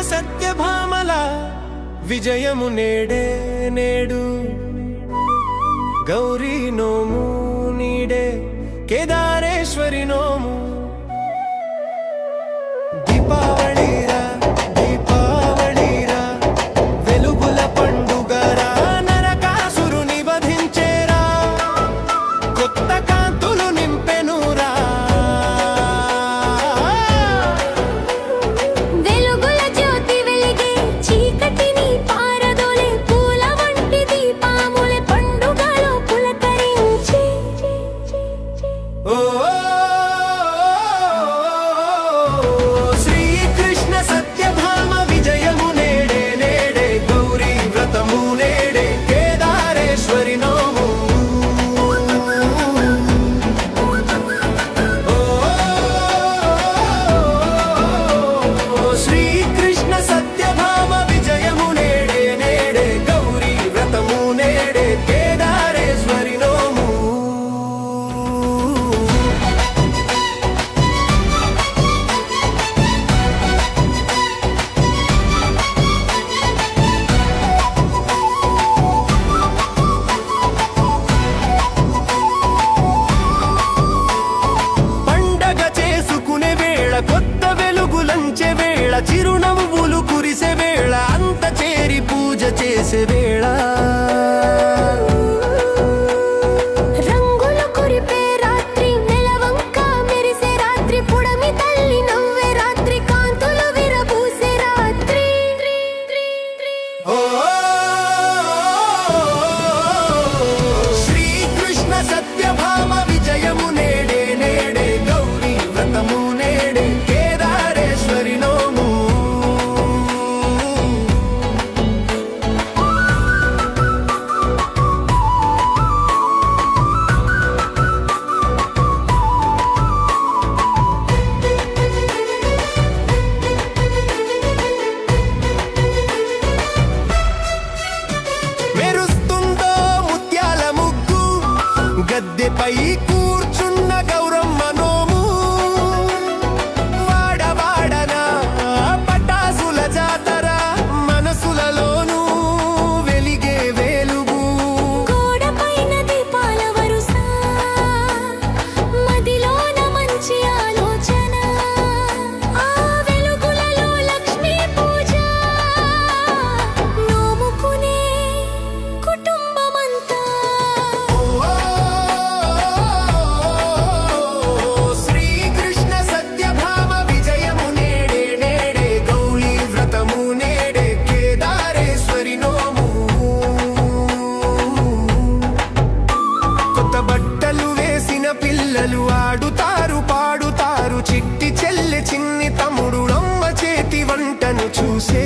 సత్యభామల విజయము నేడే నేడు గౌరీ నోము నీడే కేదారేశ్వరి నోము దీపావళిరా దీపావళిరా వెలుగుల పండుగరా నరకాసురుని వధించేరా కొత్త కాంతులు నింపెనురా వెలుగుల జ్యోతి వెలిగే చీకటిని పారదోలే పూల వంటి దీపాములే పండుగలో పులకరించే ఓ శ్రీకృష్ణ సత్యభామ విజయము నేడే నేడే గౌరీ వ్రతము నేడే కేదారేశ్వరి నోము శ్రీకృష్ణ సత్యభామ విజయము నేడే నేడే గౌరీ వ్రతము నేడే కేదారేశ్వరి నోము పండగ చేసుకునే వేళ కొత్త వెలుగులంచే వేళ చిరునవ్వులు కురిసే వేళ అంత చేరి పూజ చేసే వేళ రంగులు కురిపే రాత్రి నెలవంక మెరిసే రాత్రి పుడమి తల్లి నవ్వే రాత్రి కాంతులు విరబూసే రాత్రి ఓ శ్రీకృష్ణ సత్యభామ విజయము నేడే నేడే గౌరీ వ్రతము నేడే కేదారేశ్వరి నోము మెరుస్తుందో ముత్యాల ముగ్గు గద్దెపై కూర్చున్న గౌరమ్మ నోము వాడవాడన పటాసుల జాతర మనసులలోనూ వెలిగే వెలుగు గోడపైన దీపాల వరుస మదిలోన మంచి ఆలోచన ఆ వెలుగులలో లక్ష్మీ పూజ నోముకునే కుటుంబమంతా శ్రీకృష్ణ సత్యభామ విజయము నేడే నేడే గౌరీ వ్రతము నేడే కేదారేశ్వరి నోము కొత్త బట్టలు వేసిన పిల్లలు ఆడుతారు పాడుతారు చిట్టి చెల్లె చిన్ని తమ్ముడు అమ్మ చేతి వంటను చూసే